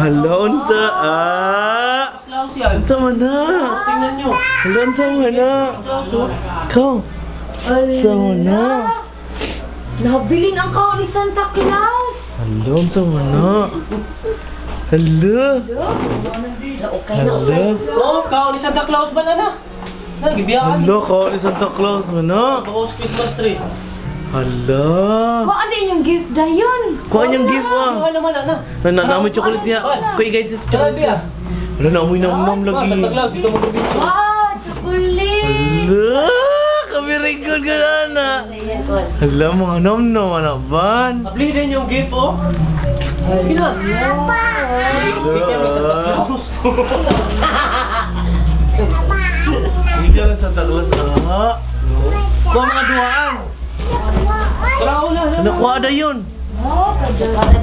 Hala, unsa Klaus yan. unsa man na? Tingnan nyo. Hala, unsa man na? Ikaw. Unsa man na? Nabilin ang kao ni Santa Claus. Hala, unsa man na? Hala. Okay na. Hala. Oh, kao ni Santa Claus ba na? Nagibiyaan. Hala, ka ni Santa Claus man na. Baos Christmas tree. Hala. Kuha din yung gift dayon. Kuha niyang gift ah. Ano naman na? Nanamoy chocolate niya. Kuya guys, chocolate niya. Wala na amoy na umam lagi. Santa Claus, dito mo gabito. Wow, chocolate. Hala, kami rin good ka na. Hala, mga nom-nom, anaban. Abli din yung gift, oh. Pina. Hindi lang sa talos nga. Kuha mga duwaan. Tara, una. Nakuha na yun. Oh, para